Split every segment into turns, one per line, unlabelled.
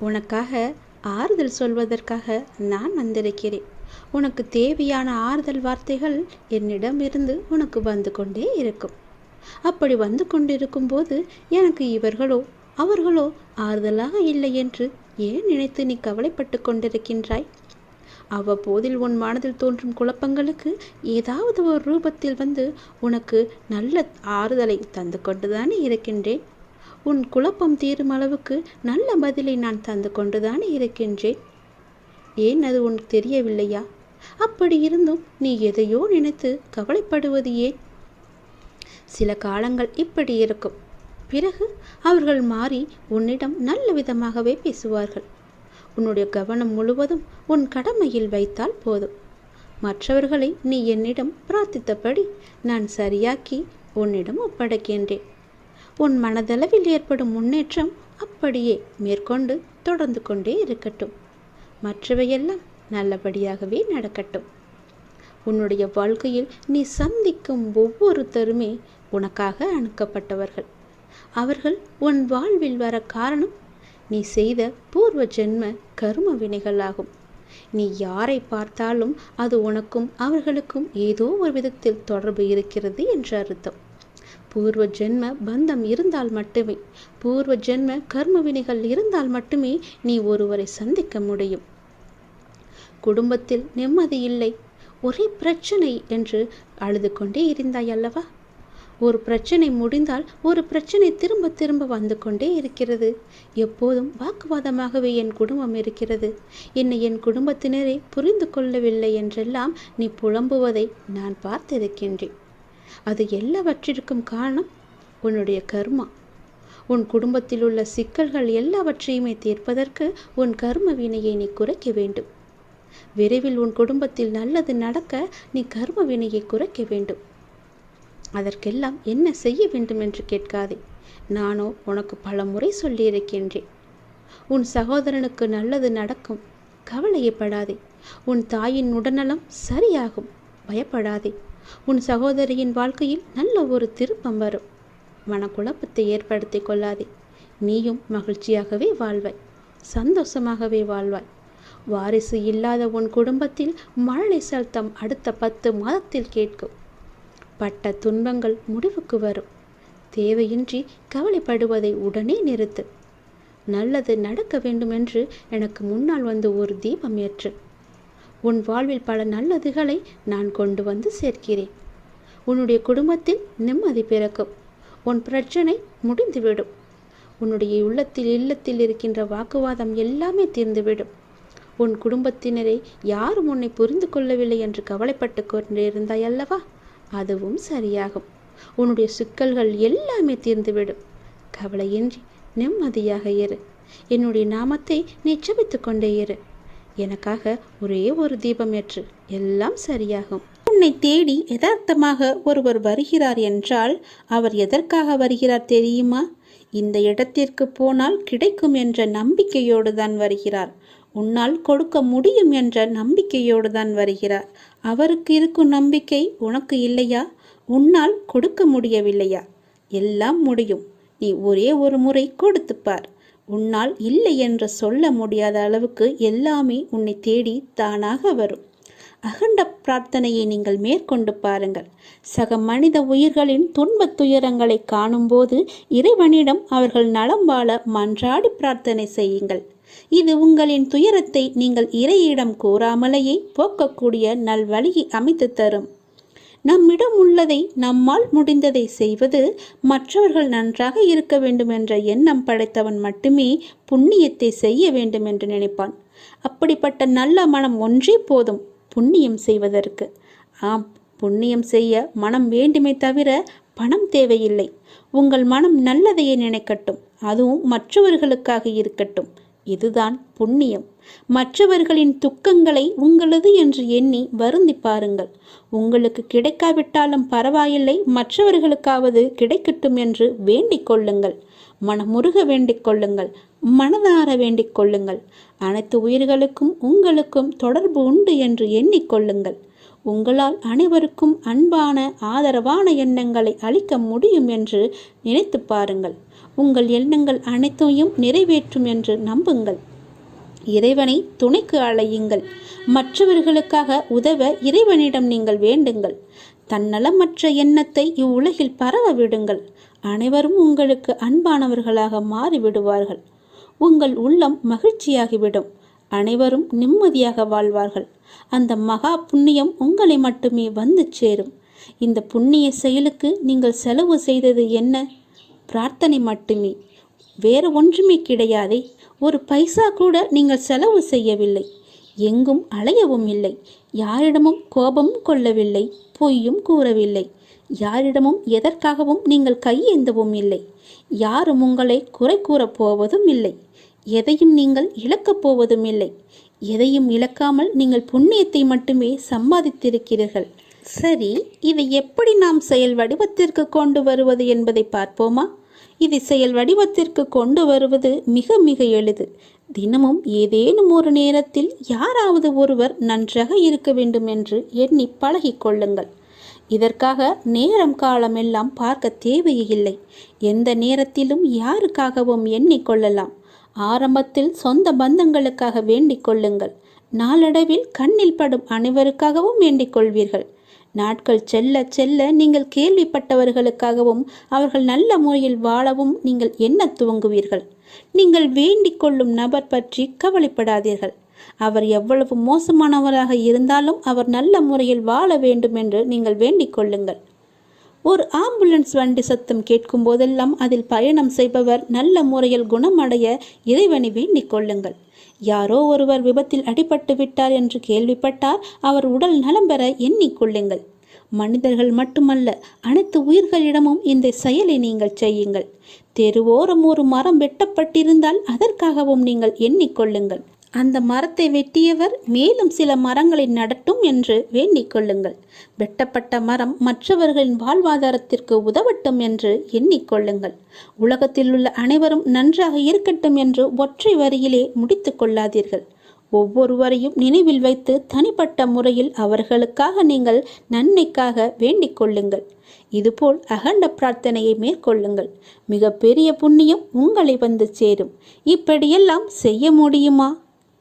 உனக்காக ஆறுதல் சொல்வதற்காக நான் வந்திருக்கிறேன். உனக்கு தேவையான ஆறுதல் வார்த்தைகள் என்னிடமிருந்து உனக்கு வந்து கொண்டே இருக்கும். அப்படி வந்து கொண்டிருக்கும் போது எனக்கு இவர்களோ அவர்களோ ஆறுதலாக இல்லை என்று ஏன் நினைத்து நீ கவலைப்பட்டு கொண்டிருக்கின்றாய்? அவ்வப்போதில் உன் மனதில் தோன்றும் குழப்பங்களுக்கு ஏதாவது ஒரு ரூபத்தில் வந்து உனக்கு நல்ல ஆறுதலை தந்து கொண்டுதானே இருக்கின்றேன். உன் குழப்பம் தீரும் அளவுக்கு நல்ல பதிலை நான் தந்து கொண்டுதானே இருக்கின்றேன். ஏன் அது உனக்கு தெரியவில்லையா? அப்படி இருந்தும் நீ எதையோ நினைத்து கவலைப்படுவது ஏன்? சில காலங்கள் இப்படி இருக்கும். பிறகு அவர்கள் மாறி உன்னிடம் நல்ல விதமாகவே பேசுவார்கள். உன்னுடைய கவனம் முழுவதும் உன் கடமையில் வைத்தால் போதும். மற்றவர்களை நீ என்னிடம் பிரார்த்தித்தபடி நான் சரியாக்கி உன்னிடம் ஒப்படைக்கின்றேன். உன் மனதளவில் ஏற்படும் முன்னேற்றம் அப்படியே மேற்கொண்டு தொடர்ந்து கொண்டே இருக்கட்டும். மற்றவையெல்லாம் நல்லபடியாகவே நடக்கட்டும். உன்னுடைய வாழ்க்கையில் நீ சந்திக்கும் ஒவ்வொருத்தருமே உனக்காக அனுப்பப்பட்டவர்கள். அவர்கள் உன் வாழ்வில் வர காரணம் நீ செய்த பூர்வ ஜென்ம கர்ம வினைகளாகும். நீ யாரை பார்த்தாலும் அது உனக்கும் அவர்களுக்கும் ஏதோ ஒரு விதத்தில் தொடர்பு இருக்கிறது என்று அர்த்தம். பூர்வ ஜென்ம பந்தம் இருந்தால் மட்டுமே, பூர்வ ஜென்ம கர்ம வினைகள் இருந்தால் மட்டுமே நீ ஒருவரை சந்திக்க முடியும். குடும்பத்தில் நிம்மதி இல்லை, ஒரே பிரச்சனை என்று அழுது கொண்டே இருந்தாய் அல்லவா? ஒரு பிரச்சனை முடிந்தால் ஒரு பிரச்சனை திரும்ப திரும்ப வந்து கொண்டே இருக்கிறது. எப்போதும் வாக்குவாதமாகவே என் குடும்பம் இருக்கிறது, என்னை என் குடும்பத்தினரே புரிந்து கொள்ளவில்லை என்றெல்லாம் நீ புலம்புவதை நான் பார்த்திருக்கின்றேன். அது எல்லாவற்றிற்கும் காரணம் உன்னுடைய கர்மா. உன் குடும்பத்தில் உள்ள சிக்கல்கள் எல்லாவற்றையுமே தீர்ப்பதற்கு உன் கர்ம வினையை நீ குறைக்க வேண்டும். விரைவில் உன் குடும்பத்தில் நல்லது நடக்க நீ கர்ம வினையை குறைக்க வேண்டும். அதற்கெல்லாம் என்ன செய்ய வேண்டும் என்று கேட்காதே. நானோ உனக்கு பல முறை சொல்லியிருக்கின்றேன். உன் சகோதரனுக்கு நல்லது நடக்கும், கவலையப்படாதே. உன் தாயின் உடல்நலம் சரியாகும், பயப்படாதே. உன் சகோதரியின் வாழ்க்கையில் நல்ல ஒரு திருப்பம் வரும். மனக்குழப்பத்தை ஏற்படுத்தி கொள்ளாதே. நீயும் மகிழ்ச்சியாகவே வாழ்வாய், சந்தோஷமாகவே வாழ்வாய். வாரிசு இல்லாத உன் குடும்பத்தில் மழலை சத்தம் அடுத்த 10 மாதத்தில் கேட்கும். பட்ட துன்பங்கள் முடிவுக்கு வரும். தேவையின்றி கவலைப்படுவதை உடனே நிறுத்து. நல்லது நடக்க வேண்டும் என்று எனக்கு முன்னால் வந்து ஒரு தீபம் ஏற்று. உன் வாழ்வில் பல நல்லதுகளை நான் கொண்டு வந்து சேர்க்கிறேன். உன்னுடைய குடும்பத்தில் நிம்மதி பிறக்கும். உன் பிரச்சனை முடிந்துவிடும். உன்னுடைய இல்லத்தில் இருக்கின்ற வாக்குவாதம் எல்லாமே தீர்ந்துவிடும். உன் குடும்பத்தினரை யாரும் உன்னை புரிந்து கொள்ளவில்லை என்று கவலைப்பட்டு கொண்டிருந்தாய் அல்லவா? அதுவும் சரியாகும். உன்னுடைய சிக்கல்கள் எல்லாமே தீர்ந்துவிடும். கவலையின்றி நிம்மதியாக இரு. என்னுடைய நாமத்தை நீ ஜெபித்து கொண்டே இரு. எனக்காக ஒரே ஒரு தீபம் ஏற்று, எல்லாம் சரியாகும். உன்னை தேடி யதார்த்தமாக ஒருவர் வருகிறார் என்றால் அவர் எதற்காக வருகிறார் தெரியுமா? இந்த இடத்திற்கு போனால் கிடைக்கும் என்ற நம்பிக்கையோடு தான் வருகிறார். உன்னால் கொடுக்க முடியும் என்ற நம்பிக்கையோடு தான் வருகிறார். அவருக்கு இருக்கும் நம்பிக்கை உனக்கு இல்லையா? உன்னால் கொடுக்க முடியவில்லையா? எல்லாம் முடியும். நீ ஒரே ஒரு முறை கொடுத்துப்பார். உன்னால் இல்லை என்று சொல்ல முடியாத அளவுக்கு எல்லாமே உன்னை தேடி தானாக வரும். அகண்ட பிரார்த்தனையை நீங்கள் மேற்கொண்டு பாருங்கள். சக மனித உயிர்களின் துன்பத் துயரங்களை காணும்போது இறைவனிடம் அவர்கள் நலம் வாழ மன்றாடி பிரார்த்தனை செய்யுங்கள். இது உங்களின் துயரத்தை நீங்கள் இறையிடம் கூறாமலேயே போக்கக்கூடிய நல்வழியை அமைத்து தரும். நம்மிடம் உள்ளதை நம்மால் முடிந்ததை செய்வது, மற்றவர்கள் நன்றாக இருக்க வேண்டும் என்ற எண்ணம் படைத்தவன் மட்டுமே புண்ணியத்தை செய்ய வேண்டும் என்று நினைப்பான். அப்படிப்பட்ட நல்ல மனம் ஒன்றே போதும் புண்ணியம் செய்வதற்கு. ஆம், புண்ணியம் செய்ய மனம் வேண்டுமே தவிர பணம் தேவையில்லை. உங்கள் மனம் நல்லதையே நினைக்கட்டும், அதுவும் மற்றவர்களுக்காக இருக்கட்டும். இதுதான் புண்ணியம். மற்றவர்களின் துக்கங்களை உங்களது என்று எண்ணி வருந்தி பாருங்கள். உங்களுக்கு கிடைக்காவிட்டாலும் பரவாயில்லை, மற்றவர்களுக்காவது கிடைக்கட்டும் என்று வேண்டிக் கொள்ளுங்கள். மனமுருக வேண்டிக் கொள்ளுங்கள், மனதார வேண்டிக் கொள்ளுங்கள். அனைத்து உயிர்களுக்கும் உங்களுக்கும் தொடர்பு உண்டு என்று எண்ணிக்கொள்ளுங்கள். உங்களால் அனைவருக்கும் அன்பான ஆதரவான எண்ணங்களை அளிக்க முடியும் என்று நினைத்து பாருங்கள். உங்கள் எண்ணங்கள் அனைத்தையும் நிறைவேற்றும் என்று நம்புங்கள். இறைவனை துணைக்கு அழையுங்கள். மற்றவர்களுக்காக உதவ இறைவனிடம் நீங்கள் வேண்டுங்கள். தன்னலமற்ற எண்ணத்தை இவ்வுலகில் பரவ விடுங்கள். அனைவரும் உங்களுக்கு அன்பானவர்களாக மாறிவிடுவார்கள். உங்கள் உள்ளம் மகிழ்ச்சியாகிவிடும். அனைவரும் நிம்மதியாக வாழ்வார்கள். அந்த மகா புண்ணியம் உங்களை மட்டுமே வந்து சேரும். இந்த புண்ணிய செயலுக்கு நீங்கள் செலவு செய்தது என்ன? பிரார்த்தனை மட்டுமே, வேறு ஒன்றுமே கிடையாதே. ஒரு பைசா கூட நீங்கள் செலவு செய்யவில்லை. எங்கும் அலையவும் இல்லை. யாரிடமும் கோபமும் கொள்ளவில்லை. பொய்யும் கூறவில்லை. யாரிடமும் எதற்காகவும் நீங்கள் கையேந்தவும் இல்லை. யாரும் உங்களை குறை கூறப் போவதும் இல்லை. எதையும் நீங்கள் இழக்கப் போவதும் இல்லை. எதையும் இழக்காமல் நீங்கள் புண்ணியத்தை மட்டுமே சம்பாதித்திருக்கிறீர்கள். சரி, இதை எப்படி நாம் செயல் வடிவத்திற்கு கொண்டு வருவது என்பதை பார்ப்போமா? இதை செயல் வடிவத்திற்கு கொண்டு வருவது மிக மிக எளிது. தினமும் ஏதேனும் ஒரு நேரத்தில் யாராவது ஒருவர் நன்றாக இருக்க வேண்டும் என்று எண்ணி பழகிக்கொள்ளுங்கள். இதற்காக நேரம் காலம் எல்லாம் பார்க்க தேவையில்லை. எந்த நேரத்திலும் யாருக்காகவும் எண்ணிக்கொள்ளலாம். ஆரம்பத்தில் சொந்த பந்தங்களுக்காக வேண்டிக் கொள்ளுங்கள். நாளடைவில் கண்ணில் படும் அனைவருக்காகவும் வேண்டிக் கொள்வீர்கள். நாட்கள் செல்ல செல்ல நீங்கள் கேள்விப்பட்டவர்களுக்காகவும் அவர்கள் நல்ல முறையில் வாழவும் நீங்கள் எண்ண துவங்குவீர்கள். நீங்கள் வேண்டிக் கொள்ளும் நபர் பற்றி கவலைப்படாதீர்கள். அவர் எவ்வளவு மோசமானவராக இருந்தாலும் அவர் நல்ல முறையில் வாழ வேண்டும் என்று நீங்கள் வேண்டிக் கொள்ளுங்கள். ஒரு ஆம்புலன்ஸ் வண்டி சத்தம் கேட்கும் போதெல்லாம் அதில் பயணம் செய்பவர் நல்ல முறையில் குணமடைய இறைவனை வேண்டிக் கொள்ளுங்கள். யாரோ ஒருவர் விபத்தில் அடிபட்டு விட்டார் என்று கேள்விப்பட்டால் அவர் உடல் நலம் பெற எண்ணிக்கொள்ளுங்கள். மனிதர்கள் மட்டுமல்ல, அனைத்து உயிர்களிடமும் இந்த செயலை நீங்கள் செய்யுங்கள். தெருவோரம் ஒரு மரம் வெட்டப்பட்டிருந்தால் அதற்காகவும் நீங்கள் எண்ணிக்கொள்ளுங்கள். அந்த மரத்தை வெட்டியவர் மேலும் சில மரங்களை நடட்டும் என்று வேண்டிக் கொள்ளுங்கள். வெட்டப்பட்ட மரம் மற்றவர்களின் வாழ்வாதாரத்திற்கு உதவட்டும் என்று எண்ணிக்கொள்ளுங்கள். உலகத்தில் உள்ள அனைவரும் நன்றாக இருக்கட்டும் என்று ஒற்றை வரியிலே முடித்து கொள்ளாதீர்கள். ஒவ்வொருவரையும் நினைவில் வைத்து தனிப்பட்ட முறையில் அவர்களுக்காக நீங்கள் நன்மைக்காக வேண்டிக் கொள்ளுங்கள். இதுபோல் அகண்ட பிரார்த்தனையை மேற்கொள்ளுங்கள். மிக பெரிய புண்ணியம் உங்களை வந்து சேரும். இப்படியெல்லாம் செய்ய முடியுமா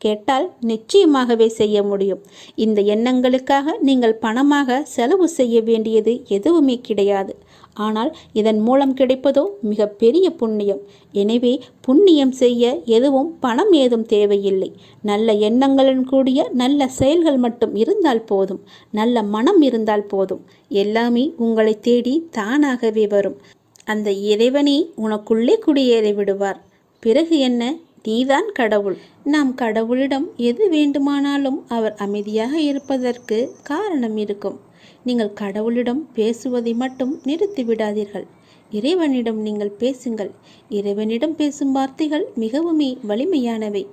கேட்டால் நிச்சயமாகவே செய்ய முடியும். இந்த எண்ணங்களுக்காக நீங்கள் பணமாக செலவு செய்ய வேண்டியது எதுவுமே கிடையாது. ஆனால் இதன் மூலம் கிடைப்பதோ மிக பெரிய புண்ணியம். எனவே புண்ணியம் செய்ய எதுவும் பணம் ஏதும் தேவையில்லை. நல்ல எண்ணங்களுடன் கூடிய நல்ல செயல்கள் மட்டும் இருந்தால் போதும். நல்ல மனம் இருந்தால் போதும். எல்லாமே உங்களை தேடி தானாகவே வரும். அந்த இறைவனை உனக்குள்ளே குடியேறி விடுவார். பிறகு என்ன? நீதான் கடவுள். நாம் கடவுளிடம் எது வேண்டுமானாலும் அவர் அமைதியாக இருப்பதற்கு காரணம் இருக்கும். நீங்கள் கடவுளிடம் பேசுவதை மட்டும் நிறுத்திவிடாதீர்கள். இறைவனிடம் நீங்கள் பேசுங்கள். இறைவனிடம் பேசும் வார்த்தைகள் மிகவுமே வலிமையானவை.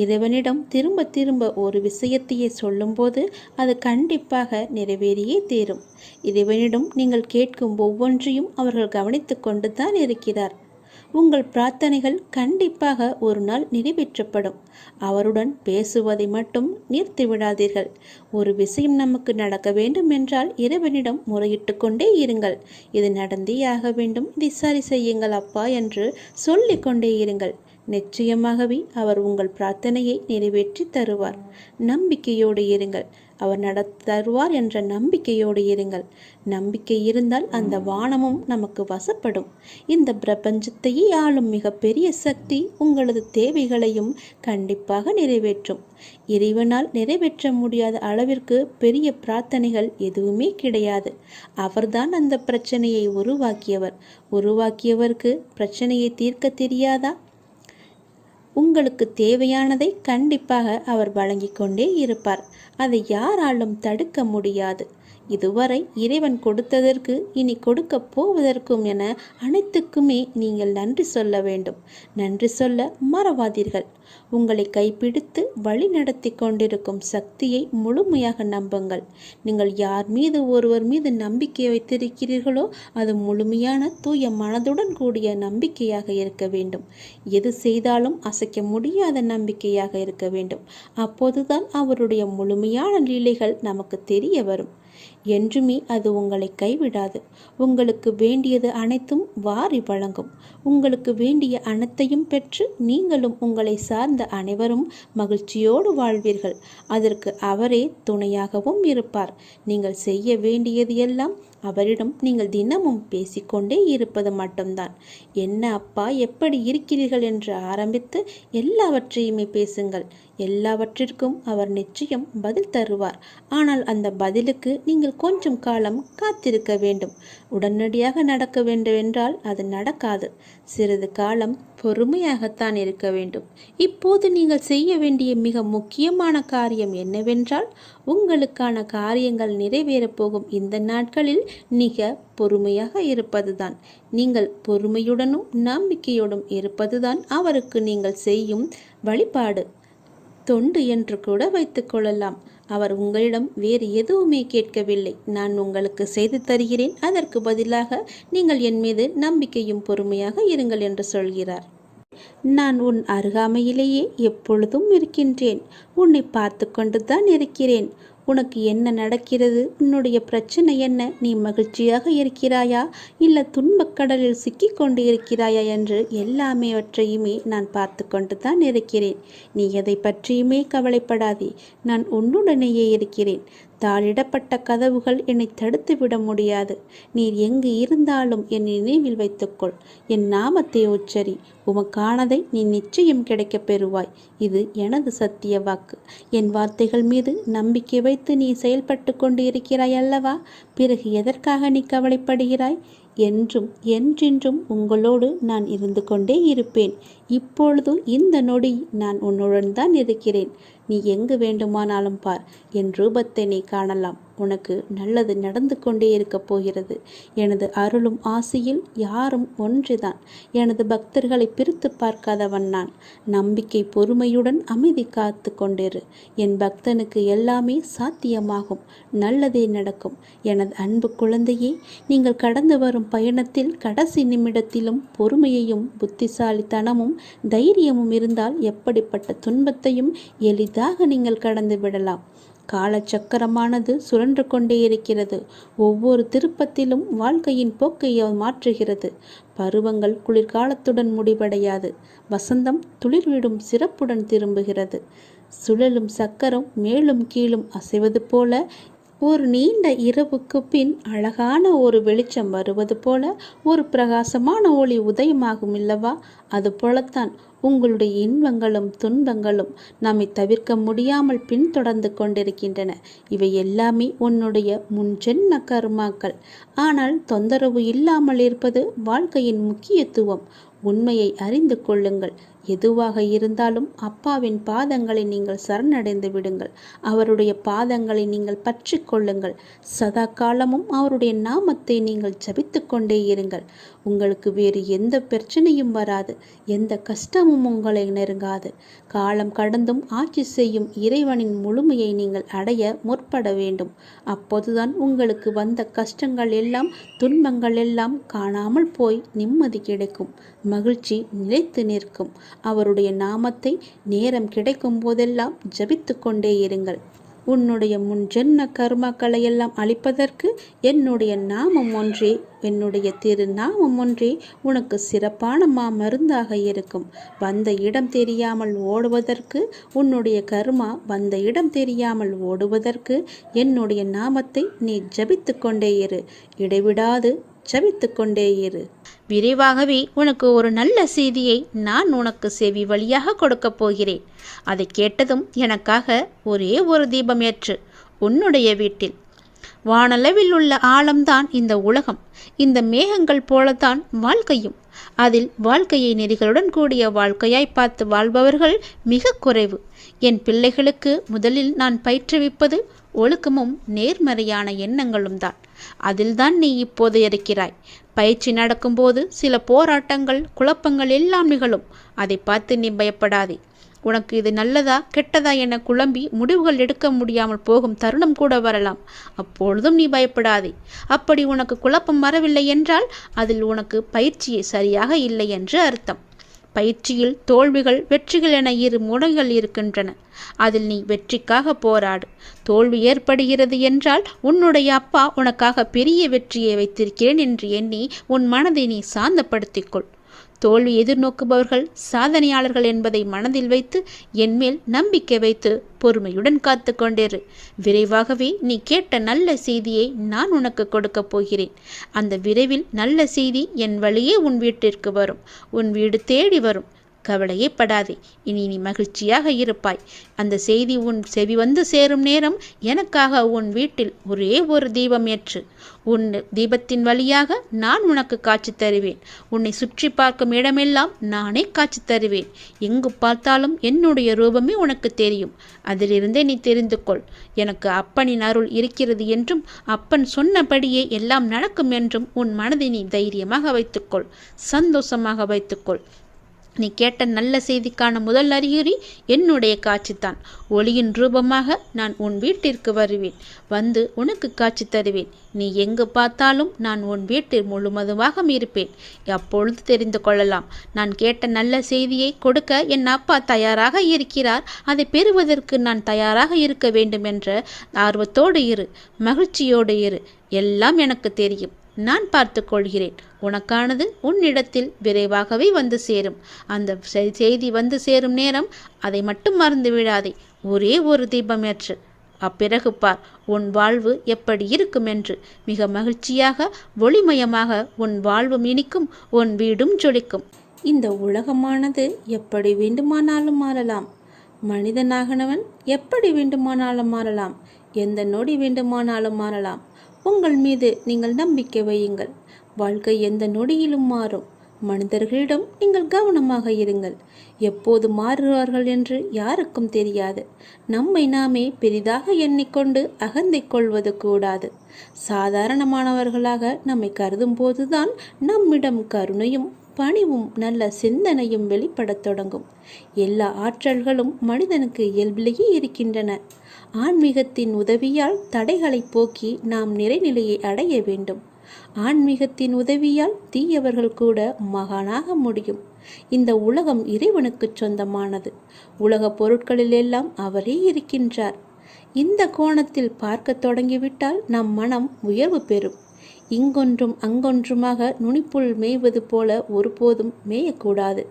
இறைவனிடம் திரும்ப திரும்ப ஒரு விஷயத்தையே சொல்லும்போது அது கண்டிப்பாக நிறைவேறியே தீரும். இறைவனிடம் நீங்கள் கேட்கும் ஒவ்வொன்றையும் அவர்கள் கவனித்து கொண்டு தான் இருக்கிறார். உங்கள் பிரார்த்தனைகள் கண்டிப்பாக ஒரு நாள் நிறைவேற்றப்படும். அவருடன் பேசுவதை மட்டும் நிறுத்திவிடாதீர்கள். ஒரு விஷயம் நமக்கு நடக்க வேண்டும் என்றால் இறைவனிடம் முறையிட்டு கொண்டே இருங்கள். இது நடந்தே ஆக வேண்டும், இதை சரி செய்யுங்கள் அப்பா என்று சொல்லிக் கொண்டே இருங்கள். நிச்சயமாகவே அவர் உங்கள் பிரார்த்தனையை நிறைவேற்றி தருவார். நம்பிக்கையோடு இருங்கள். அவர் தருவார் என்ற நம்பிக்கையோடு இருங்கள். நம்பிக்கை இருந்தால் அந்த வானமும் நமக்கு வசப்படும். இந்த பிரபஞ்சத்தையே ஆளும் மிக பெரிய சக்தி உங்களது தேவைகளையும் கண்டிப்பாக நிறைவேற்றும். இறைவனால் நிறைவேற்ற முடியாத அளவிற்கு பெரிய பிரார்த்தனைகள் எதுவுமே கிடையாது. அவர்தான் அந்த பிரச்சனையை உருவாக்கியவர். உருவாக்கியவருக்கு பிரச்சனையை தீர்க்க தெரியாதா? உங்களுக்கு தேவையானதை கண்டிப்பாக அவர் வழங்கிக் கொண்டே இருப்பார். அதை யாராலும் தடுக்க முடியாது. இதுவரை இறைவன் கொடுத்ததற்கு இனி கொடுக்க போவதற்கும் என அனைத்துக்குமே நீங்கள் நன்றி சொல்ல வேண்டும். நன்றி சொல்ல மறவாதீர்கள். உங்களை கைப்பிடித்து வழி நடத்தி கொண்டிருக்கும் சக்தியை முழுமையாக நம்புங்கள். நீங்கள் யார் மீது ஒருவர் மீது நம்பிக்கை வைத்திருக்கிறீர்களோ அது முழுமையான தூய மனதுடன் கூடிய நம்பிக்கையாக இருக்க வேண்டும். எது செய்தாலும் அசைக்க முடியாத நம்பிக்கையாக இருக்க வேண்டும். அப்போதுதான் அவருடைய முழுமையான லீலைகள் நமக்கு தெரிய வரும். என்றுமே அது உங்களை கைவிடாது. உங்களுக்கு வேண்டியது அனைத்தும் வாரி வழங்கும். உங்களுக்கு வேண்டிய அனைத்தையும் பெற்று நீங்களும் உங்களை சார்ந்த அனைவரும் மகிழ்ச்சியோடு வாழ்வீர்கள். அதற்கு அவரே துணையாகவும் இருப்பார். நீங்கள் செய்ய வேண்டியது எல்லாம் அவரிடம் நீங்கள் தினமும் பேசிக்கொண்டே இருப்பது மட்டும்தான். என்ன அப்பா, எப்படி இருக்கிறீர்கள் என்று ஆரம்பித்து எல்லாவற்றையுமே பேசுங்கள். எல்லாவற்றிற்கும் அவர் நிச்சயம் பதில் தருவார். ஆனால் அந்த பதிலுக்கு நீங்கள் கொஞ்சம் காலம் காத்திருக்க வேண்டும். உடனடியாக நடக்க வேண்டும் என்றால் அது நடக்காது. சிறிது காலம் பொறுமையாகத்தான் இருக்க வேண்டும். இப்போது நீங்கள் செய்ய வேண்டிய மிக முக்கியமான காரியம் என்னவென்றால், உங்களுக்கான காரியங்கள் நிறைவேறப் போகும் இந்த நாட்களில் மிக பொறுமையாக இருப்பதுதான். நீங்கள் பொறுமையுடனும் நம்பிக்கையோடும் இருப்பதுதான் அவருக்கு நீங்கள் செய்யும் வழிபாடு, தொண்டு என்று கூட வைத்துக் கொள்ளலாம். அவர் உங்களிடம் வேறு எதுவுமே கேட்கவில்லை. நான் உங்களுக்கு செய்து தருகிறேன், அதற்கு பதிலாக நீங்கள் என் மீது நம்பிக்கையும் பொறுமையாக இருங்கள் என்று சொல்கிறார். நான் உன் அருகாமையிலேயே எப்பொழுதும் இருக்கின்றேன். உன்னை பார்த்து கொண்டு தான் இருக்கிறேன். உனக்கு என்ன நடக்கிறது? உன்னுடைய பிரச்சனை என்ன? நீ மகிழ்ச்சியாக இருக்கிறாயா இல்லை துன்பக்கடலில் சிக்கி கொண்டு இருக்கிறாயா என்று எல்லாமேவற்றையுமே நான் பார்த்து கொண்டு தான் இருக்கிறேன். நீ எதை பற்றியுமே கவலைப்படாதே. நான் உன்னுடனேயே இருக்கிறேன். தாளிடப்பட்ட கதவுகள் என்னை தடுத்து விட முடியாது. நீர் எங்கு இருந்தாலும் என் நினைவில் வைத்துக்கொள். என் நாமத்தை உச்சரி. உமக்கானதை நீ நிச்சயம் கிடைக்கப் பெறுவாய். இது எனது சத்திய வாக்கு. என் வார்த்தைகள் மீது நம்பிக்கை வைத்து நீ செயல்பட்டு கொண்டு இருக்கிறாய் அல்லவா? பிறகு எதற்காக நீ கவலைப்படுகிறாய்? என்றும் என்றென்றும் உங்களோடு நான் இருந்து கொண்டே இருப்பேன். இப்பொழுது இந்த நொடி நான் உன்னுடன் தான் இருக்கிறேன். நீ எங்கு வேண்டுமானாலும் பார், என் ரூபத்தை நீ காணலாம். உனக்கு நல்லது நடந்து கொண்டே இருக்கப் போகிறது. எனது அருளும் ஆசையில் யாரும் ஒன்றுதான். எனது பக்தர்களை பிரித்து பார்க்காதவன் நான். நம்பிக்கை பொறுமையுடன் அமைதி காத்து கொண்டிரு. என் பக்தனுக்கு எல்லாமே சாத்தியமாகும். நல்லதே நடக்கும். எனது அன்பு குழந்தையே, நீங்கள் கடந்து வரும் பயணத்தில் கடைசி நிமிடத்திலும் பொறுமையையும் புத்திசாலித்தனமும் தைரியமும் இருந்தால் எப்படிப்பட்ட துன்பத்தையும் எளிதாக நீங்கள் கடந்து விடலாம். காலச்சக்கரமானது சுழன்று கொண்டே இருக்கிறது. ஒவ்வொரு திருப்பத்திலும் வாழ்க்கையின் போக்கை மாற்றுகிறது. பருவங்கள் குளிர்காலத்துடன் முடிவடையாது. வசந்தம் துளிர்விடும் சிறப்புடன் திரும்புகிறது. சுழலும் சக்கரம் மேலும் கீழும் அசைவது போல, ஒரு நீண்ட இரவுக்கு பின் அழகான ஒரு வெளிச்சம் வருவது போல ஒரு பிரகாசமான ஒளி உதயமாகும் இல்லவா? அது போலத்தான் உங்களுடைய இன்பங்களும் துன்பங்களும் நம்மை தவிர்க்க முடியாமல் பின்தொடர்ந்து கொண்டிருக்கின்றன. இவை எல்லாமே உன்னுடைய முன்ஜென்ம கர்மாக்கள். ஆனால் தொந்தரவு இல்லாமல் இருப்பது வாழ்க்கையின் முக்கியத்துவம். உண்மையை அறிந்து கொள்ளுங்கள். எதுவாக இருந்தாலும் அப்பாவின் பாதங்களை நீங்கள் சரணடைந்து விடுங்கள். அவருடைய பாதங்களை நீங்கள் பற்றி கொள்ளுங்கள். சதா காலமும் அவருடைய நாமத்தை நீங்கள் ஜபித்து கொண்டே இருங்கள். உங்களுக்கு வேறு எந்த பிரச்சனையும் வராது. எந்த கஷ்டமும் உங்களை நெருங்காது. காலம் கடந்தும் ஆட்சி செய்யும் இறைவனின் முழுமையை நீங்கள் அடைய முற்பட வேண்டும். அப்போதுதான் உங்களுக்கு வந்த கஷ்டங்கள் எல்லாம், துன்பங்கள் எல்லாம் காணாமல் போய் நிம்மதி கிடைக்கும். மகிழ்ச்சி நிலைத்து நிற்கும். அவருடைய நாமத்தை நேரம் கிடைக்கும் போதெல்லாம் ஜபித்து கொண்டே இருங்கள். உன்னுடைய முன்ஜென்ம கர்மாக்களை எல்லாம் அழிப்பதற்கு என்னுடைய நாமம் ஒன்றே, என்னுடைய திருநாமம் ஒன்றே உனக்கு சிறப்பான மருந்தாக இருக்கும். வந்த இடம் தெரியாமல் ஓடுவதற்கு, உன்னுடைய கர்மா வந்த இடம் தெரியாமல் ஓடுவதற்கு என்னுடைய நாமத்தை நீ ஜபித்து கொண்டே இரு. இடைவிடாது ஜபித்து கொண்டே இரு. விரைவாகவே உனக்கு ஒரு நல்ல செய்தியை நான் உனக்கு செவி வழியாக கொடுக்கப் போகிறேன். அதை கேட்டதும் எனக்காக ஒரே ஒரு தீபம் ஏற்று உன்னுடைய வீட்டில். வானளவில் உள்ள ஆழம்தான் இந்த உலகம். இந்த மேகங்கள் போலத்தான் வாழ்க்கையும். அதில் வாழ்க்கையை நெறிகளுடன் கூடிய வாழ்க்கையாய் பார்த்து வாழ்பவர்கள் மிக குறைவு. என் பிள்ளைகளுக்கு முதலில் நான் பயிற்றுவிப்பது ஒழுக்கமும் நேர்மறையான எண்ணங்களும் தான். அதில்தான் நீ இப்போது இருக்கிறாய். பயிற்சி நடக்கும்போது சில போராட்டங்கள், குழப்பங்கள் எல்லாம் நிகழும். அதை பார்த்து நீ பயப்படாதே. உனக்கு இது நல்லதா கெட்டதா என குழம்பி முடிவுகள் எடுக்க முடியாமல் போகும் தருணம் கூட வரலாம். அப்பொழுதும் நீ பயப்படாதே. அப்படி உனக்கு குழப்பம் வரவில்லை என்றால் அதில் உனக்கு பயிற்சியே சரியாக இல்லை என்று அர்த்தம். பயிற்சியில் தோல்விகள் வெற்றிகள் என இரு முனைகள் இருக்கின்றன. அதில் நீ வெற்றிக்காக போராடு. தோல்வி ஏற்படுகிறது என்றால் உன்னுடைய அப்பா உனக்காக பெரிய வெற்றியை வைத்திருக்கிறேன் என்று எண்ணி உன் மனதை நீ சாந்தப்படுத்திக்கொள். தோல்வி எதிர்நோக்குபவர்கள் சாதனையாளர்கள் என்பதை மனதில் வைத்து என்மேல் நம்பிக்கை வைத்து பொறுமையுடன் காத்து கொண்டிரு. விரைவாகவே நீ கேட்ட நல்ல செய்தியை நான் உனக்கு கொடுக்கப் போகிறேன். அந்த விரைவில் நல்ல செய்தி என் வழியே உன் வீட்டிற்கு வரும். உன் வீடு தேடி வரும். கவலையே படாதே. இனி நீ மகிழ்ச்சியாக இருப்பாய். அந்த செய்தி உன் செவி வந்து சேரும் நேரம் எனக்காக உன் வீட்டில் ஒரே ஒரு தீபம் ஏற்று. உன் தீபத்தின் வழியாக நான் உனக்கு காட்சி தருவேன். உன்னை சுற்றி பார்க்கும் இடமெல்லாம் நானே காட்சி தருவேன். எங்கு பார்த்தாலும் என்னுடைய ரூபமே உனக்கு தெரியும். அதிலிருந்தே நீ தெரிந்து கொள். எனக்கு அப்பனின் அருள் இருக்கிறது என்றும் அப்பன் சொன்னபடியே எல்லாம் நடக்கும் என்றும் உன் மனதை நீ தைரியமாக வைத்துக்கொள். சந்தோஷமாக வைத்துக்கொள். நீ கேட்ட நல்ல செய்திக்கான முதல் அறிகுறி என்னுடைய காட்சித்தான். ஒளியின் ரூபமாக நான் உன் வீட்டிற்கு வருவேன். வந்து உனக்கு காட்சி தருவேன். நீ எங்கு பார்த்தாலும் நான் உன் வீட்டில் முழுவதுமாக இருப்பேன். அப்பொழுது தெரிந்து கொள்ளலாம். நான் கேட்ட நல்ல செய்தியை கொடுக்க என் அப்பா தயாராக இருக்கிறார். அதை பெறுவதற்கு நான் தயாராக இருக்க வேண்டும் என்ற ஆர்வத்தோடு இரு. மகிழ்ச்சியோடு இரு. எல்லாம் எனக்கு தெரியும். நான் பார்த்து கொள்கிறேன். உனக்கானது உன்னிடத்தில் விரைவாகவே வந்து சேரும். அந்த செய்தி வந்து சேரும் நேரம் அதை மட்டும் மறந்து விடாதே. ஒரே ஒரு தீபம் ஏற்று. அப்பிறகு பார் உன் வாழ்வு எப்படி இருக்கும் என்று. மிக மகிழ்ச்சியாக ஒளிமயமாக உன் வாழ்வும் இனிக்கும். உன் வீடும் ஜொலிக்கும். இந்த உலகமானது எப்படி வேண்டுமானாலும் மாறலாம். மனிதனாகனவன் எப்படி வேண்டுமானாலும் மாறலாம். எந்த நொடி வேண்டுமானாலும் மாறலாம். உங்கள் மீது நீங்கள் நம்பிக்கை வையுங்கள். வாழ்க்கை எந்த நொடியிலும் மாறும். மனிதர்களிடம் நீங்கள் கவனமாக இருங்கள். எப்போது மாறுவார்கள் என்று யாருக்கும் தெரியாது. நம்மை நாமே பெரிதாக எண்ணிக்கொண்டு அகந்தை கொள்வது கூடாது. சாதாரணமானவர்களாக நம்மை கருதும் போதுதான் நம்மிடம் கருணையும் பணிவும் நல்ல சிந்தனையும் வெளிப்படத் தொடங்கும். எல்லா ஆற்றல்களும் மனிதனுக்கு இயல்பிலேயே இருக்கின்றன. ஆன்மீகத்தின் உதவியால் தடைகளை போக்கி நாம் நிறைநிலையை அடைய வேண்டும். ஆன்மீகத்தின் உதவியால் தீயவர்கள் கூட மகானாக முடியும். இந்த உலகம் இறைவனுக்கு சொந்தமானது. உலக பொருட்களிலெல்லாம் அவரே இருக்கின்றார். இந்த கோணத்தில் பார்க்க தொடங்கிவிட்டால் நம் மனம் உயர்வு பெறும். இங்கொன்றும் அங்கொன்றுமாக நுனிப்புல் மேய்வது போல ஒருபோதும் மேயக்கூடாது.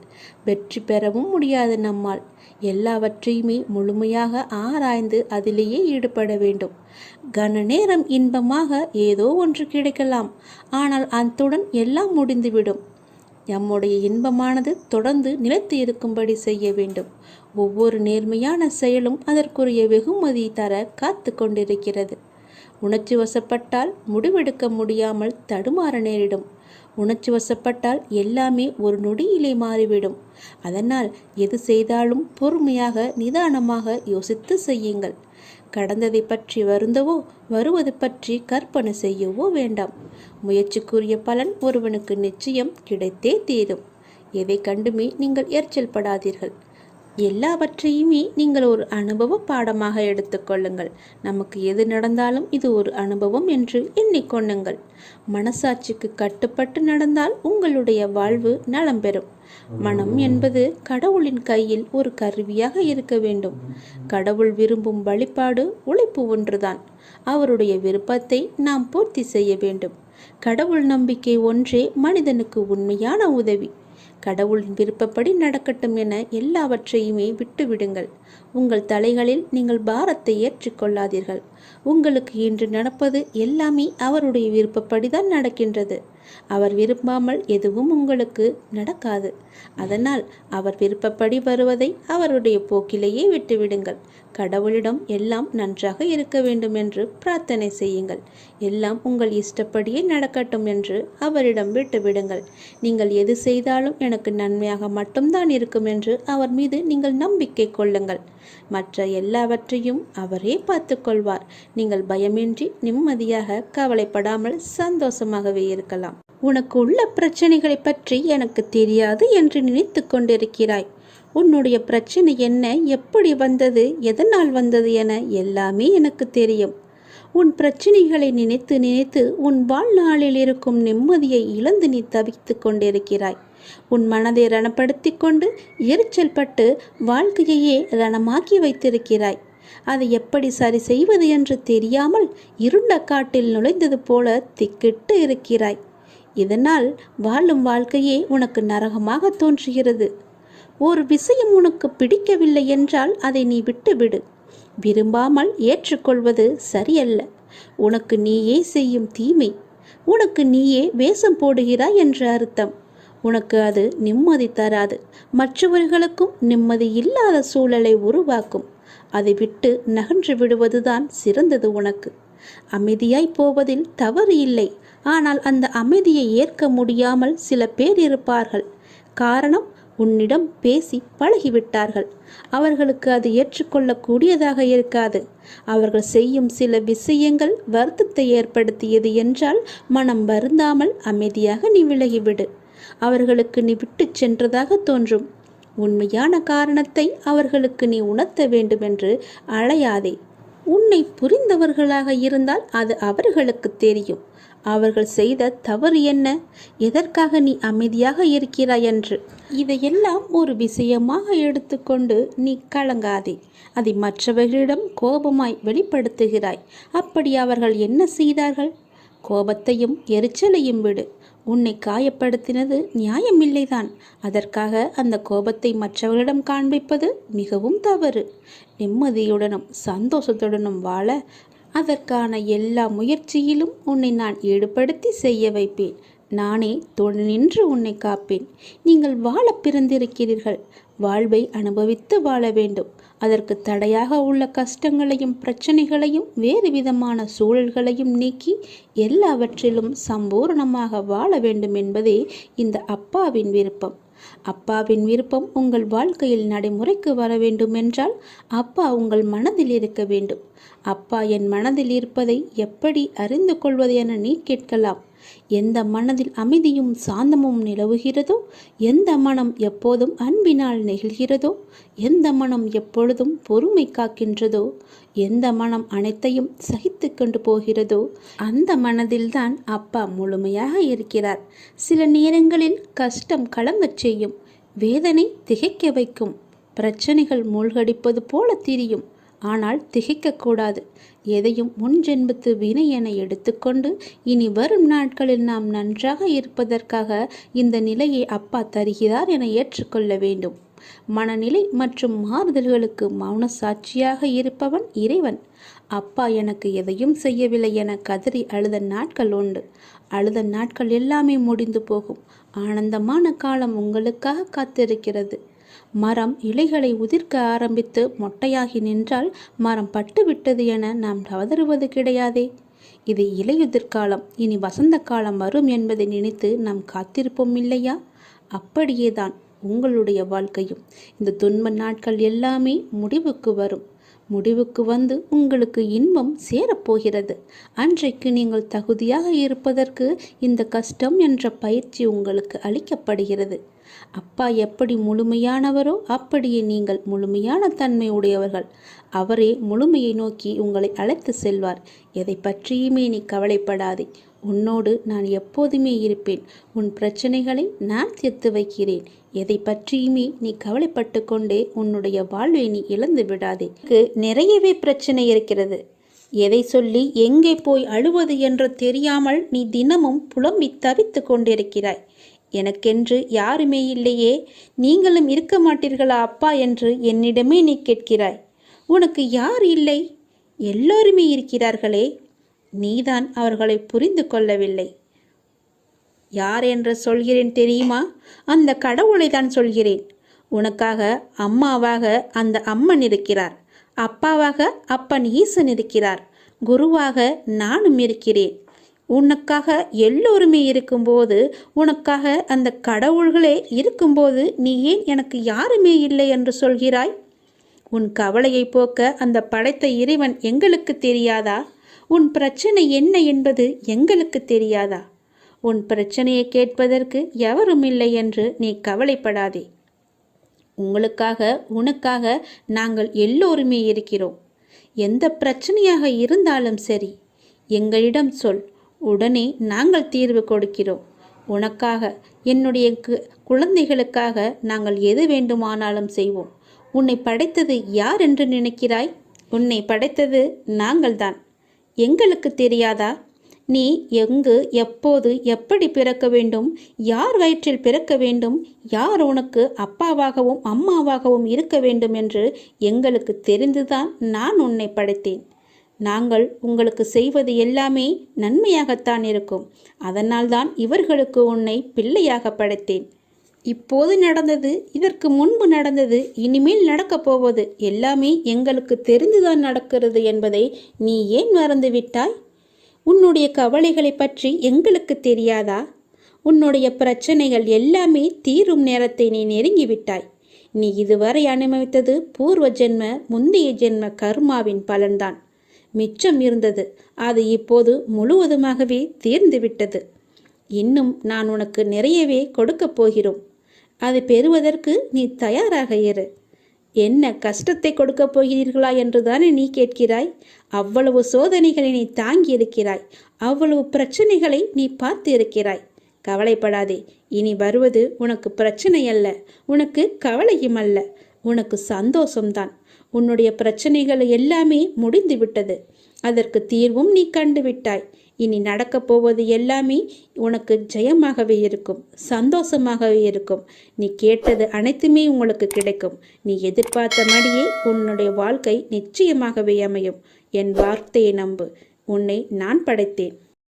வெற்றி பெறவும் முடியாது நம்மால். எல்லாவற்றையுமே முழுமையாக ஆராய்ந்து அதிலேயே ஈடுபட வேண்டும். கன நேரம் இன்பமாக ஏதோ ஒன்று கிடைக்கலாம். ஆனால் அத்துடன் எல்லாம் முடிந்துவிடும். நம்முடைய இன்பமானது தொடர்ந்து நிலைத்து இருக்கும்படி செய்ய வேண்டும். ஒவ்வொரு நேர்மையான செயலும் அதற்குரிய வெகுமதி தர காத்து கொண்டிருக்கிறது. உணர்ச்சி வசப்பட்டால் முடிவெடுக்க முடியாமல் தடுமாற நேரிடும். உணர்ச்சி வசப்பட்டால் எல்லாமே ஒரு நொடியிலே மாறிவிடும். அதனால் எது செய்தாலும் பொறுமையாக நிதானமாக யோசித்து செய்யுங்கள். கடந்ததை பற்றி வருந்தவோ வருவது பற்றி கற்பனை செய்யவோ வேண்டாம். முயற்சிக்குரிய பலன் ஒருவனுக்கு நிச்சயம் கிடைத்தே தீரும். எதை கண்டுமே நீங்கள் எரிச்சல் படாதீர்கள். எல்லாவற்றையுமே நீங்கள் ஒரு அனுபவ பாடமாக எடுத்துக்கொள்ளுங்கள். நமக்கு எது நடந்தாலும் இது ஒரு அனுபவம் என்று எண்ணிக்கொள்ளுங்கள். மனசாட்சிக்கு கட்டுப்பட்டு நடந்தால் உங்களுடைய வாழ்வு நலம் பெறும். மனம் என்பது கடவுளின் கையில் ஒரு கருவியாக இருக்க வேண்டும். கடவுள் விரும்பும் வழிபாடு உழைப்பு ஒன்றுதான். அவருடைய விருப்பத்தை நாம் பூர்த்தி செய்ய வேண்டும். கடவுள் நம்பிக்கை ஒன்றே மனிதனுக்கு உண்மையான உதவி. கடவுளின் விருப்பப்படி நடக்கட்டும் என எல்லாவற்றையுமே விட்டுவிடுங்கள். உங்கள் தலைகளில் நீங்கள் பாரத்தை ஏற்றிக்கொள்ளாதீர்கள். உங்களுக்கு இன்று நடப்பது எல்லாமே அவருடைய விருப்பப்படிதான் நடக்கின்றது. அவர் விரும்பாமல் எதுவும் உங்களுக்கு நடக்காது. அதனால் அவர் விருப்பப்படி வருவதை அவருடைய போக்கிலேயே விட்டுவிடுங்கள். கடவுளிடம் எல்லாம் நன்றாக இருக்க வேண்டும் என்று பிரார்த்தனை செய்யுங்கள். எல்லாம் உங்கள் இஷ்டப்படியே நடக்கட்டும் என்று அவரிடம் விட்டுவிடுங்கள். நீங்கள் எது செய்தாலும் எனக்கு நன்மையாக மட்டும்தான் இருக்கும் என்று அவர் மீது நீங்கள் நம்பிக்கை கொள்ளுங்கள். மற்ற எல்லாவற்றையும் அவரே பார்த்து கொள்வார். நீங்கள் பயமின்றி நிம்மதியாக கவலைப்படாமல் சந்தோஷமாகவே இருக்கலாம். உனக்கு உள்ள பிரச்சனைகளை பற்றி எனக்கு தெரியாது என்று நினைத்து கொண்டிருக்கிறாய். உன்னுடைய பிரச்சனை என்ன, எப்படி வந்தது, எதனால் வந்தது என எல்லாமே எனக்கு தெரியும். உன் பிரச்சனைகளை நினைத்து நினைத்து உன் வாழ்நாளில் இருக்கும் நிம்மதியை இழந்து நீ தவித்து கொண்டிருக்கிறாய். உன் மனதை ரணப்படுத்தி கொண்டு எரிச்சல் பட்டு வாழ்க்கையையே ரணமாக்கி வைத்திருக்கிறாய். அதை எப்படி சரி செய்வது என்று தெரியாமல் இருண்ட காட்டில் நுழைந்தது போல திக்கிட்டு இருக்கிறாய். இதனால் வாழும் வாழ்க்கையே உனக்கு நரகமாக தோன்றுகிறது. ஒரு விஷயம் உனக்கு பிடிக்கவில்லை என்றால் அதை நீ விட்டுவிடு. விரும்பாமல் ஏற்றுக்கொள்வது சரியல்ல. உனக்கு நீயே செய்யும் தீமை. உனக்கு நீயே வேஷம் போடுகிறாய் என்று அர்த்தம். உனக்கு அது நிம்மதி தராது. மற்றவர்களுக்கும் நிம்மதி இல்லாத சூழலை உருவாக்கும். அதை விட்டு நகன்று விடுவதுதான் சிறந்தது உனக்கு. அமைதியாய் போவதில் தவறு இல்லை. ஆனால் அந்த அமைதியை ஏற்க முடியாமல் சில பேர் இருப்பார்கள். காரணம், உன்னிடம் பேசி பழகிவிட்டார்கள். அவர்களுக்கு அது ஏற்றுக்கொள்ளக்கூடியதாக இருக்காது. அவர்கள் செய்யும் சில விஷயங்கள் வருத்தத்தை ஏற்படுத்தியது என்றால் மனம் வருந்தாமல் அமைதியாக நீ விலகிவிடு. அவர்களுக்கு நீ விட்டு சென்றதாக தோன்றும். உண்மையான காரணத்தை அவர்களுக்கு நீ உணர்த்த வேண்டுமென்று அழையாதே. உன்னை புரிந்தவர்களாக இருந்தால் அது அவர்களுக்கு தெரியும். அவர்கள் செய்த தவறு என்ன, எதற்காக நீ அமைதியாக இருக்கிறாய் என்று. இதையெல்லாம் ஒரு விஷயமாக எடுத்துக்கொண்டு நீ கலங்காதே. அதை மற்றவர்களிடம் கோபமாய் வெளிப்படுத்துகிறாய். அப்படி அவர்கள் என்ன செய்தார்கள்? கோபத்தையும் எரிச்சலையும் விடு. உன்னை காயப்படுத்தினது நியாயமில்லைதான். அதற்காக அந்த கோபத்தை மற்றவர்களிடம் காண்பிப்பது மிகவும் தவறு. நிம்மதியுடனும் சந்தோஷத்துடனும் வாழ அதற்கான எல்லா முயற்சியிலும் உன்னை நான் ஈடுபடுத்தி செய்ய வைப்பேன். நானே துணை நின்று உன்னை காப்பேன். நீங்கள் வாழ பிறந்திருக்கிறீர்கள். வாழ்வை அனுபவித்து வாழ வேண்டும். அதற்கு தடையாக உள்ள கஷ்டங்களையும் பிரச்சனைகளையும் வேறு விதமான சூழல்களையும் நீக்கி எல்லாவற்றிலும் சம்பூர்ணமாக வாழ வேண்டும் என்பதே இந்த அப்பாவின் விருப்பம். அப்பாவின் விருப்பம் உங்கள் வாழ்க்கையில் நடைமுறைக்கு வர வேண்டும் என்றால் அப்பா உங்கள் மனதில் இருக்க வேண்டும். அப்பா என் மனதில் இருப்பதை எப்படி அறிந்து கொள்வது என நீ கேட்கலாம். எந்த மனதில் அமைதியும் சாந்தமும் நிலவுகிறதோ, எந்த மனம் எப்போதும் அன்பினால் நெகிழ்கிறதோ, எந்த மனம் எப்பொழுதும் பொறுமை காக்கின்றதோ, எந்த மனம் அனைத்தையும் சகித்து கொண்டு போகிறதோ அந்த மனதில்தான் அப்பா முழுமையாக இருக்கிறார். சில நேரங்களில் கஷ்டம் கலங்கச் செய்யும், வேதனை திகைக்க வைக்கும், பிரச்சனைகள் மூழ்கடிப்பது போல தெரியும். ஆனால் திகைக்கக்கூடாது. எதையும் முன் ஜென்மத்து வினை என எடுத்துக்கொண்டு இனி வரும் நாட்களில் நாம் நன்றாக இருப்பதற்காக இந்த நிலையை அப்பா தருகிறார் என ஏற்றுக்கொள்ள வேண்டும். மனநிலை மற்றும் மாறுதல்களுக்கு மௌன சாட்சியாக இருப்பவன் இறைவன். அப்பா எனக்கு எதையும் செய்யவில்லை என கதறி அழுத நாட்கள் உண்டு. அழுத நாட்கள் எல்லாமே முடிந்து போகும். ஆனந்தமான காலம் உங்களுக்காக காத்திருக்கிறது. மரம் இலைகளை உதிர்க்க ஆரம்பித்து மொட்டையாகி நின்றால் மரம் பட்டுவிட்டது என நாம் கதறுவது கிடையாதே. இது இலையுதிர்காலம். இனி வசந்த காலம் வரும் என்பதை நினைத்து நாம் காத்திருப்போம் இல்லையா? அப்படியேதான் உங்களுடைய வாழ்க்கையும். இந்த துன்ப நாட்கள் எல்லாமே முடிவுக்கு வரும். முடிவுக்கு வந்து உங்களுக்கு இன்பம் சேரப்போகிறது. அன்றைக்கு நீங்கள் தகுதியாக இருப்பதற்கு இந்த கஷ்டம் என்ற பயிற்சி உங்களுக்கு அளிக்கப்படுகிறது. அப்பா எப்படி முழுமையானவரோ அப்படியே நீங்கள் முழுமையான தன்மை உடையவர்கள். அவரே முழுமையை நோக்கி உங்களை அழைத்து செல்வார். எதை பற்றியுமே நீ கவலைப்படாதே. உன்னோடு நான் எப்போதுமே இருப்பேன். உன் பிரச்சனைகளை நான் தீர்த்து வைக்கிறேன். எதை பற்றியுமே நீ கவலைப்பட்டு கொண்டே உன்னுடைய வாழ்வை நீ இழந்து விடாதே. நிறையவே பிரச்சனை இருக்கிறது. எதை சொல்லி எங்கே போய் அழுவது என்று தெரியாமல் நீ தினமும் புலம்பி தவித்து கொண்டிருக்கிறாய். எனக்கென்று யாருமே இல்லையே, நீங்களும் இருக்க மாட்டீர்களா அப்பா என்று என்னிடமே நீ கேட்கிறாய். உனக்கு யார் இல்லை? எல்லோருமே இருக்கிறார்களே. நீதான் அவர்களை புரிந்து கொள்ளவில்லை. யார் என்று சொல்கிறேன் தெரியுமா? அந்த கடவுளை தான் சொல்கிறேன். உனக்காக அம்மாவாக அந்த அம்மன் இருக்கிறார். அப்பாவாக அப்பன் ஈசன் இருக்கிறார். குருவாக நானும் இருக்கிறேன். உனக்காக எல்லோருமே இருக்கும்போது, உனக்காக அந்த கடவுள்களே இருக்கும்போது நீ ஏன் எனக்கு யாருமே இல்லை என்று சொல்கிறாய்? உன் கவலையை போக்க அந்த படைத்த இறைவன் எங்களுக்கு தெரியாதா? உன் பிரச்சனை என்ன என்பது எங்களுக்கு தெரியாதா? உன் பிரச்சனையை கேட்பதற்கு எவரும் இல்லை என்று நீ கவலைப்படாதே. உங்களுக்காக உனக்காக நாங்கள் எல்லோருமே இருக்கிறோம். எந்த பிரச்சனையாக இருந்தாலும் சரி, எங்களிடம் சொல். உடனே நாங்கள் தீர்வு கொடுக்கிறோம். உனக்காக, என்னுடைய குழந்தைகளுக்காக நாங்கள் எது வேண்டுமானாலும் செய்வோம். உன்னை படைத்தது யார் என்று நினைக்கிறாய்? உன்னை படைத்தது நாங்கள்தான். எங்களுக்கு தெரியாதா? நீ எங்கு, எப்போது, எப்படி பிறக்க வேண்டும், யார் வயிற்றில் பிறக்க வேண்டும், யார் உனக்கு அப்பாவாகவும் அம்மாவாகவும் இருக்க வேண்டும் என்று எங்களுக்கு தெரிந்துதான் நான் உன்னை படைத்தேன். நாங்கள் உங்களுக்கு செய்வது எல்லாமே நன்மையாகத்தான் இருக்கும். அதனால்தான் இவர்களுக்கு உன்னை பிள்ளையாக படைத்தேன். இப்போது நடந்தது, இதற்கு முன்பு நடந்தது, இனிமேல் நடக்கப் போவது எல்லாமே எங்களுக்கு தெரிந்துதான் நடக்கிறது என்பதை நீ ஏன் மறந்துவிட்டாய்? உன்னுடைய கவலைகளை பற்றி எங்களுக்கு தெரியாதா? உன்னுடைய பிரச்சனைகள் எல்லாமே தீரும் நேரத்தை நீ நெருங்கிவிட்டாய். நீ இதுவரை அனுபவித்தது பூர்வ ஜென்ம, முந்தைய ஜென்ம கர்மாவின் பலன்தான். மிச்சம் இருந்தது, அது இப்போது முழுவதுமாகவே தீர்ந்துவிட்டது. இன்னும் நான் உனக்கு நிறையவே கொடுக்கப் போகிறோம். அதை பெறுவதற்கு நீ தயாராக இரு. என்ன கஷ்டத்தை கொடுக்கப் போகிறீர்களா என்றுதானே நீ கேட்கிறாய்? அவ்வளவு சோதனைகளை நீ தாங்கி இருக்கிறாய், அவ்வளவு பிரச்சனைகளை நீ பார்த்து இருக்கிறாய். கவலைப்படாதே. இனி வருவது உனக்கு பிரச்சனை அல்ல, உனக்கு கவலையும் அல்ல, உனக்கு சந்தோஷம்தான். உன்னுடைய பிரச்சனைகள் எல்லாமே முடிந்து விட்டது. அதற்கு தீர்வும் நீ கண்டுவிட்டாய். இனி நடக்கப் போவது எல்லாமே உனக்கு ஜெயமாகவே இருக்கும், சந்தோஷமாகவே இருக்கும். நீ கேட்டது அனைத்துமே உங்களுக்கு கிடைக்கும். நீ எதிர்பார்த்தபடியே உன்னுடைய வாழ்க்கை நிச்சயமாகவே அமையும். என் வார்த்தையை நம்பு. உன்னை நான் படைத்தேன்.